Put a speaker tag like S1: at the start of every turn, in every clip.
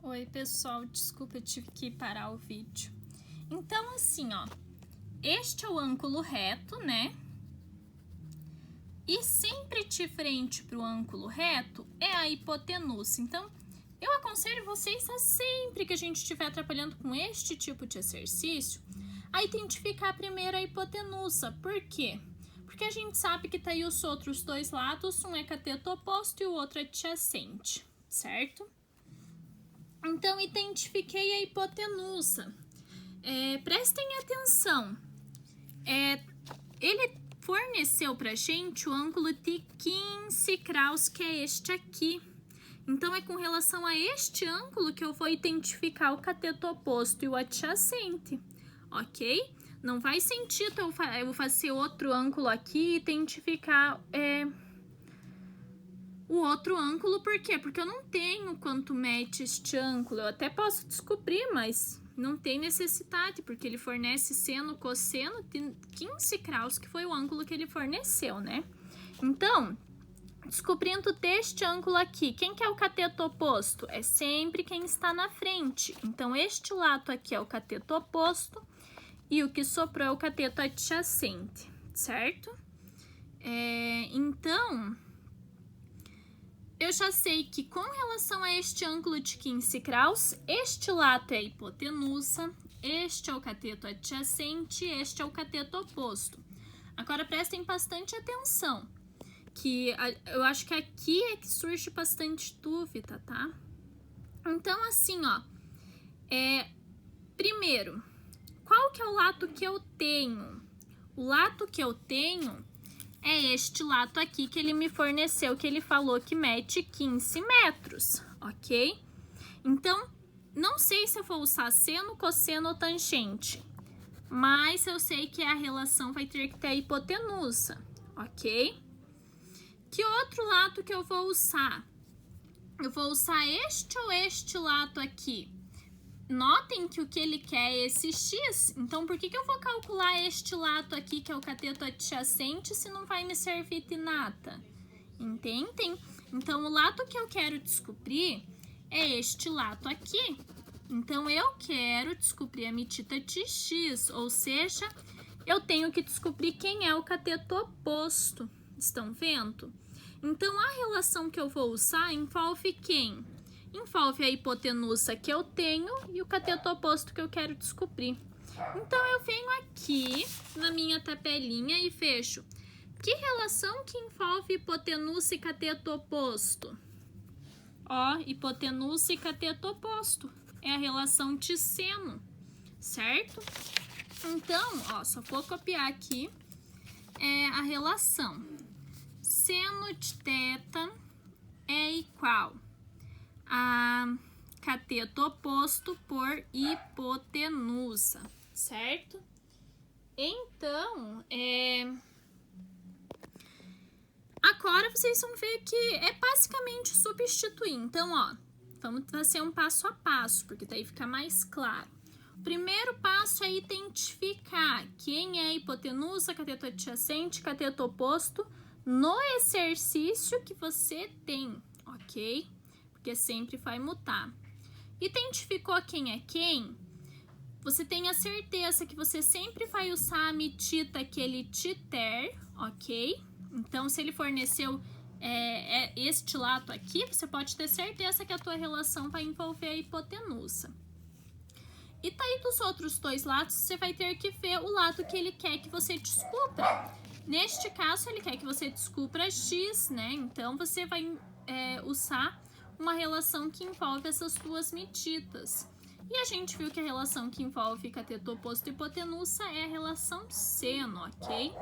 S1: Oi, pessoal, desculpa, eu tive que parar o vídeo. Então, assim, ó, este é o ângulo reto, né? E sempre de frente para o ângulo reto é a hipotenusa. Então, eu aconselho vocês a sempre que a gente estiver trabalhando com este tipo de exercício, a identificar primeiro a hipotenusa. Por quê? Porque a gente sabe que tá aí os outros dois lados, um é cateto oposto e o outro é adjacente, certo? Então, identifiquei a hipotenusa. Prestem atenção. Ele forneceu pra gente o ângulo de 15 graus, que é este aqui. Então, é com relação a este ângulo que eu vou identificar o cateto oposto e o adjacente, ok? Não faz sentido eu fazer outro ângulo aqui e identificar o outro ângulo. Por quê? Porque eu não tenho quanto mede este ângulo. Eu até posso descobrir, mas não tem necessidade, porque ele fornece seno, cosseno de 15 graus, que foi o ângulo que ele forneceu, né? Então, descobrindo deste ângulo aqui, quem que é o cateto oposto? É sempre quem está na frente. Então, este lado aqui é o cateto oposto e o que sobrou é o cateto adjacente, certo? Então, eu já sei que com relação a este ângulo de 15 graus, este lado é a hipotenusa, este é o cateto adjacente, este é o cateto oposto. Agora, prestem bastante atenção, que eu acho que aqui é que surge bastante dúvida, tá? Então, assim, ó, primeiro, qual que é o lado que eu tenho? O lado que eu tenho é este lado aqui que ele me forneceu, que ele falou que mede 15 metros, ok? Então, não sei se eu vou usar seno, cosseno ou tangente, mas eu sei que a relação vai ter que ter a hipotenusa, ok? Que outro lado que eu vou usar? Eu vou usar este ou este lado aqui? Notem que o que ele quer é esse x, então por que eu vou calcular este lado aqui, que é o cateto adjacente, se não vai me servir de nada? Entendem? Então, o lado que eu quero descobrir é este lado aqui. Então, eu quero descobrir a medida de x, ou seja, eu tenho que descobrir quem é o cateto oposto. Estão vendo? Então, a relação que eu vou usar envolve quem? Envolve a hipotenusa que eu tenho e o cateto oposto que eu quero descobrir. Então, eu venho aqui na minha tabelinha e vejo que relação que envolve hipotenusa e cateto oposto. Ó, hipotenusa e cateto oposto. É a relação de seno, certo? Então, ó, só vou copiar aqui a relação. Seno de θ é igual a cateto oposto por hipotenusa, certo? Então, agora vocês vão ver que é basicamente substituir. Então, ó, vamos fazer um passo a passo, porque daí fica mais claro. O primeiro passo é identificar quem é a hipotenusa, cateto adjacente, cateto oposto no exercício que você tem, ok? Porque sempre vai mudar. Identificou quem é quem? Você tem a certeza que você sempre vai usar a medida que ele te der, ok? Então, se ele forneceu este lado aqui, você pode ter certeza que a tua relação vai envolver a hipotenusa. E daí dos outros dois lados, você vai ter que ver o lado que ele quer que você descubra. Neste caso, ele quer que você descubra x, né? Então, você vai usar uma relação que envolve essas duas medidas. E a gente viu que a relação que envolve cateto oposto e hipotenusa é a relação seno, ok?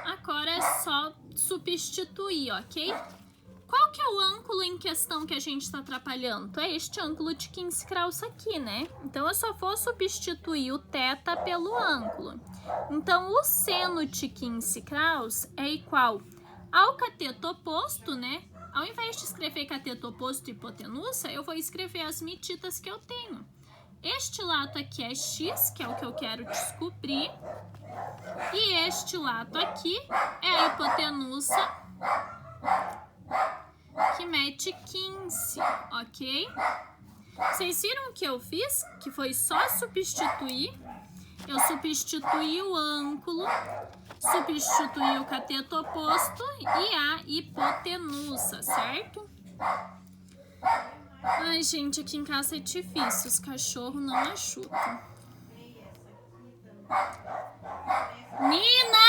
S1: Agora é só substituir, ok? Qual que é o ângulo em questão que a gente está trabalhando? É este ângulo de 15 graus aqui, né? Então, eu só vou substituir o θ pelo ângulo. Então, o seno de 15 graus é igual ao cateto oposto, né? Ao invés de escrever cateto oposto e hipotenusa, eu vou escrever as medidas que eu tenho. Este lado aqui é x, que é o que eu quero descobrir. E este lato aqui é a hipotenusa que mede 15, ok? Vocês viram o que eu fiz? Que foi só substituir. Eu substituí o ângulo, substituí o cateto oposto e a hipotenusa, certo? Ai, gente, aqui em casa é difícil, os cachorros não machucam. Nina!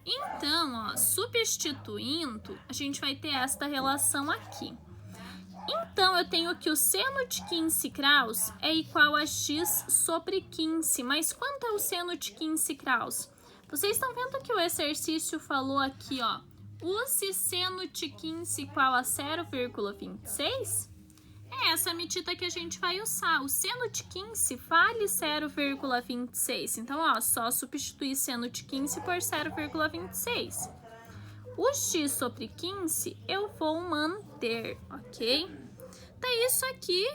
S1: Então, ó, substituindo, a gente vai ter esta relação aqui. Então, eu tenho que o seno de 15 graus é igual a x sobre 15. Mas quanto é o seno de 15 graus? Vocês estão vendo que o exercício falou aqui, ó. Use seno de 15 igual a 0,26? É essa medida que a gente vai usar. O seno de 15 vale 0,26. Então, ó, só substituir seno de 15 por 0,26. O x sobre 15 eu vou manter, ok? Então, isso aqui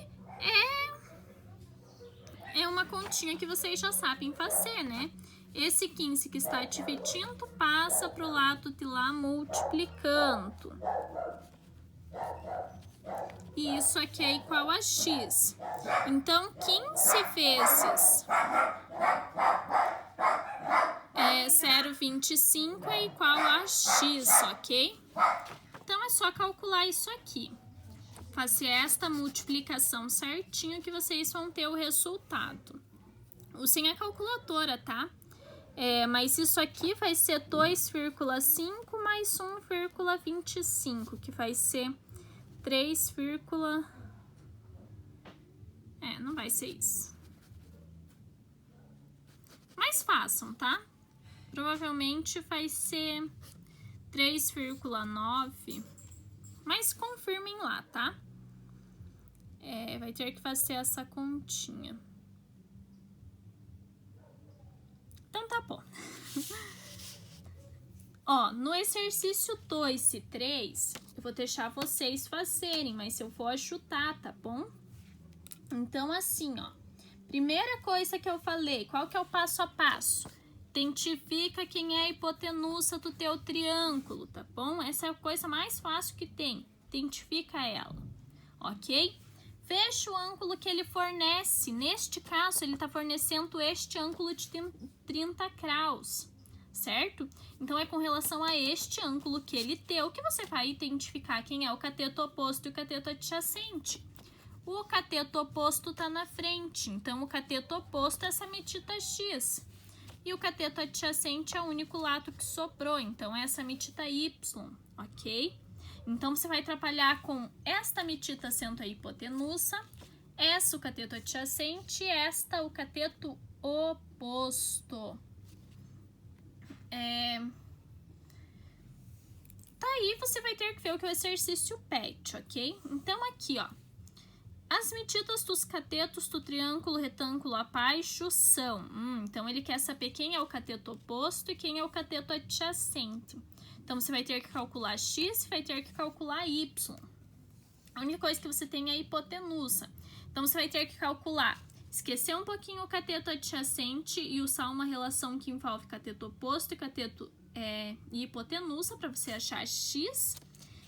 S1: é uma continha que vocês já sabem fazer, né? Esse 15 que está dividindo passa para o lado de lá multiplicando. E isso aqui é igual a x. Então, 15 vezes 0,25 é igual a x, ok? Então, é só calcular isso aqui. Fazer esta multiplicação certinho que vocês vão ter o resultado. Usem a calculadora, tá? Mas isso aqui vai ser 2,5 mais 1,25, que vai ser 3, não vai ser isso. Mas façam, tá? Provavelmente vai ser 3,9, mas confirmem lá, tá? Vai ter que fazer essa continha. Então tá bom. Ó, no exercício 2 e 3, eu vou deixar vocês fazerem, mas eu vou ajudar, tá bom? Então, assim, ó. Primeira coisa que eu falei, qual que é o passo a passo? Identifica quem é a hipotenusa do teu triângulo, tá bom? Essa é a coisa mais fácil que tem. Identifica ela, ok? Fecha o ângulo que ele fornece. Neste caso, ele está fornecendo este ângulo de 30 graus, certo? Então, é com relação a este ângulo que ele deu que você vai identificar quem é o cateto oposto e o cateto adjacente. O cateto oposto está na frente, então o cateto oposto é essa medida x. E o cateto adjacente é o único lado que sobrou, então é essa medida y, ok? Então, você vai trabalhar com esta medida sendo a hipotenusa, essa o cateto adjacente e esta o cateto oposto. Daí, você vai ter que ver o que o exercício pede, ok? Então, aqui, ó. As medidas dos catetos do triângulo retângulo abaixo são... então, ele quer saber quem é o cateto oposto e quem é o cateto adjacente. Então, você vai ter que calcular x e vai ter que calcular y. A única coisa que você tem é a hipotenusa. Então, você vai ter que calcular, esquecer um pouquinho o cateto adjacente e usar uma relação que envolve cateto oposto e cateto e hipotenusa para você achar x.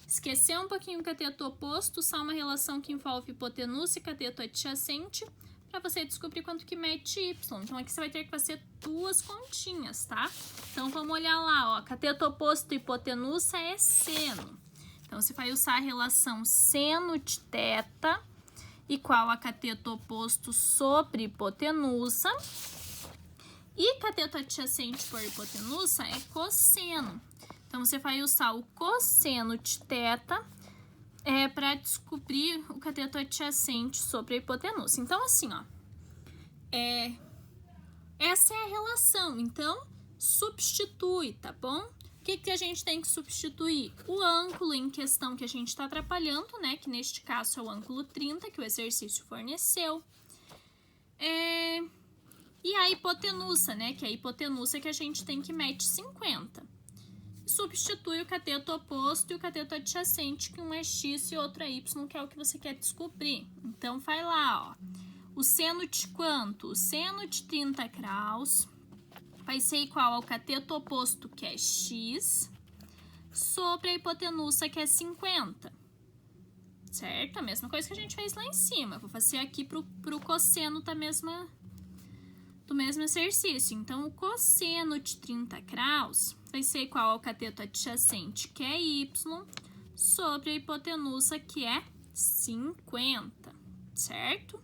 S1: Esquecer um pouquinho o cateto oposto, usar uma relação que envolve hipotenusa e cateto adjacente para você descobrir quanto que mede y. Então, aqui você vai ter que fazer duas continhas, tá? Então, vamos olhar lá, ó. Cateto oposto e hipotenusa é seno. Então, você vai usar a relação seno de θ igual a cateto oposto sobre hipotenusa. E cateto adjacente por hipotenusa é cosseno. Então, você vai usar o cosseno de θ para descobrir o cateto adjacente sobre a hipotenusa. Então, assim, ó, essa é a relação. Então, substitui, tá bom? O que a gente tem que substituir? O ângulo em questão que a gente está trabalhando, né? Que neste caso é o ângulo 30, que o exercício forneceu. E a hipotenusa, né? Que é a hipotenusa que a gente tem que mede 50. Substitui o cateto oposto e o cateto adjacente, que um é x e outro é y, que é o que você quer descobrir. Então, vai lá, ó. O seno de quanto? O seno de 30 graus vai ser igual ao cateto oposto, que é x, sobre a hipotenusa, que é 50. Certo? A mesma coisa que a gente fez lá em cima. Vou fazer aqui pro cosseno do mesmo exercício. Então, o cosseno de 30 graus vai ser igual ao cateto adjacente, que é y, sobre a hipotenusa, que é 50, certo?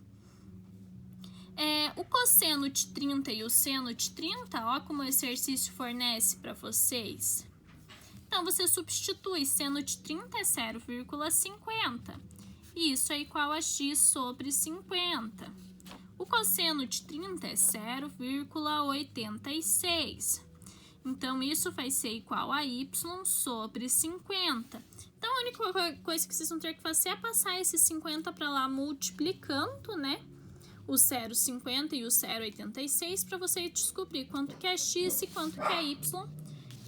S1: O cosseno de 30 e o seno de 30, ó como o exercício fornece para vocês. Então, você substitui seno de 30 é 0,50. E isso é igual a x sobre 50. O cosseno de 30 é 0,86. Então, isso vai ser igual a y sobre 50. Então, a única coisa que vocês vão ter que fazer é passar esse 50 para lá multiplicando, né? O 0,50 e o 0,86 para você descobrir quanto que é x e quanto que é y.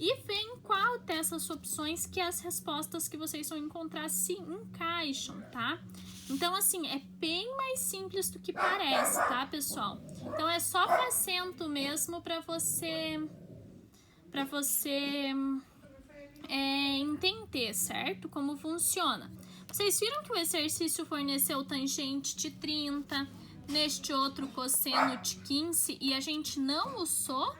S1: E ver em qual dessas opções que as respostas que vocês vão encontrar se encaixam, tá? Então, assim, é bem mais simples do que parece, tá, pessoal? Então, é só fazendo mesmo para você entender, certo? Como funciona. Vocês viram que o exercício forneceu tangente de 30, neste outro cosseno de 15 e a gente não usou?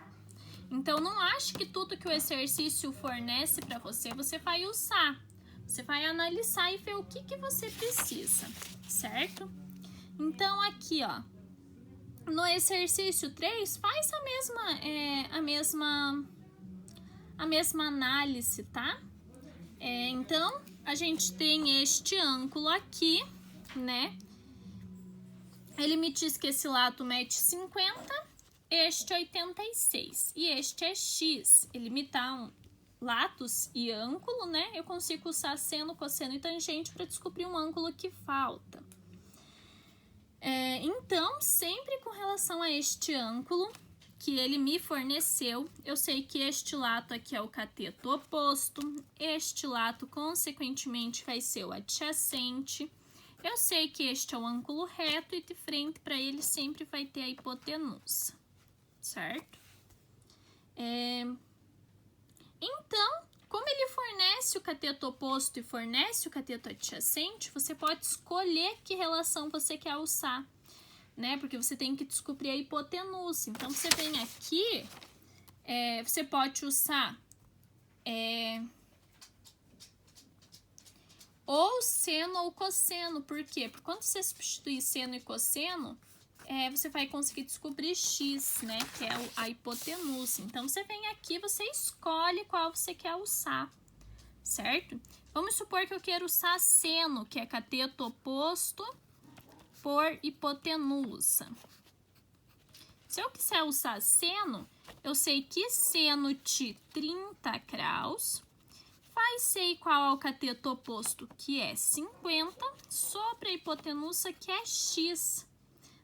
S1: Então, não ache que tudo que o exercício fornece para você, você vai usar. Você vai analisar e ver o que você precisa, certo? Então, aqui, ó, no exercício 3, faz a mesma análise, tá? Então, a gente tem este ângulo aqui, né? Ele me diz que esse lado mede 50, este 86 e este é x. Ele me dá lados e ângulo, né? Eu consigo usar seno, cosseno e tangente para descobrir um ângulo que falta. Então, sempre com relação a este ângulo que ele me forneceu, eu sei que este lado aqui é o cateto oposto, este lado, consequentemente, vai ser o adjacente. Eu sei que este é o ângulo reto e de frente para ele sempre vai ter a hipotenusa, certo? Então, como ele fornece o cateto oposto e fornece o cateto adjacente, você pode escolher que relação você quer usar, né? Porque você tem que descobrir a hipotenusa. Então, você vem aqui, você pode usar ou seno ou cosseno. Por quê? Porque quando você substituir seno e cosseno, você vai conseguir descobrir x, né? Que é a hipotenusa. Então, você vem aqui, você escolhe qual você quer usar, certo? Vamos supor que eu quero usar seno, que é cateto oposto por hipotenusa. Se eu quiser usar seno, eu sei que seno de 30 graus vai ser igual ao cateto oposto, que é 50, sobre a hipotenusa, que é x,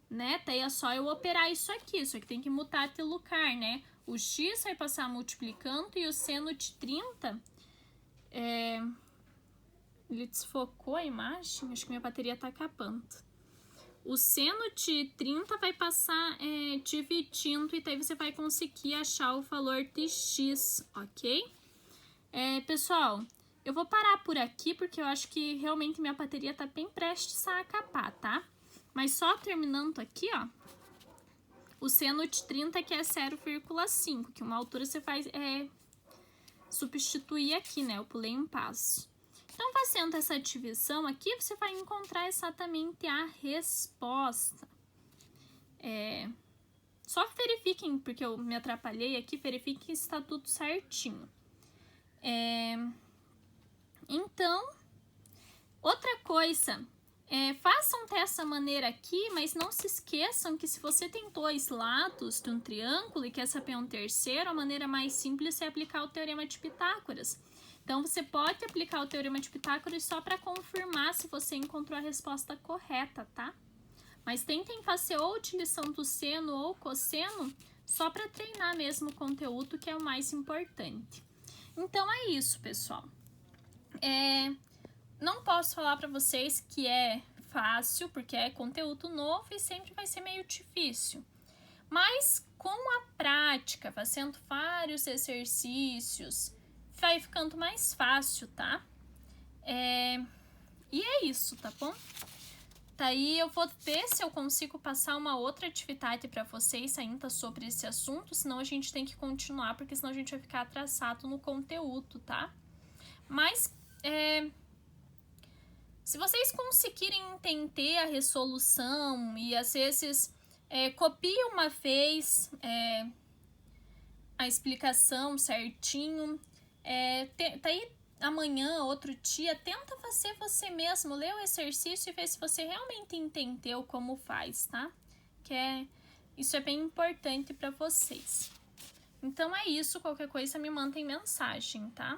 S1: né? Daí é só eu operar isso aqui tem que mutar de lugar, né? O x vai passar multiplicando e o seno de 30, ele desfocou a imagem, acho que minha bateria tá acabando. O seno de 30 vai passar dividindo e daí você vai conseguir achar o valor de x, ok? Pessoal, eu vou parar por aqui porque eu acho que realmente minha bateria tá bem prestes a acabar, tá? Mas só terminando aqui, ó, o seno de 30 que é 0,5, que uma altura você faz substituir aqui, né? Eu pulei um passo. Então, fazendo essa divisão aqui, você vai encontrar exatamente a resposta. Só verifiquem, porque eu me atrapalhei aqui, verifiquem se está tudo certinho. Então, outra coisa, façam dessa maneira aqui, mas não se esqueçam que se você tem dois lados de um triângulo e quer saber um terceiro, a maneira mais simples é aplicar o teorema de Pitágoras. Então, você pode aplicar o teorema de Pitágoras só para confirmar se você encontrou a resposta correta, tá? Mas tentem fazer ou utilização do seno ou cosseno só para treinar mesmo o conteúdo, que é o mais importante. Então, é isso, pessoal. Não posso falar para vocês que é fácil, porque é conteúdo novo e sempre vai ser meio difícil. Mas com a prática, fazendo vários exercícios, vai ficando mais fácil, tá? E é isso, tá bom? Daí eu vou ver se eu consigo passar uma outra atividade para vocês ainda sobre esse assunto, senão a gente tem que continuar, porque senão a gente vai ficar atrasado no conteúdo, tá? Mas, se vocês conseguirem entender a resolução e às vezes copia uma vez a explicação certinho, daí amanhã, outro dia, tenta fazer você mesmo, lê o exercício e vê se você realmente entendeu como faz, tá? Isso é bem importante para vocês. Então é isso, qualquer coisa me mandem mensagem, tá?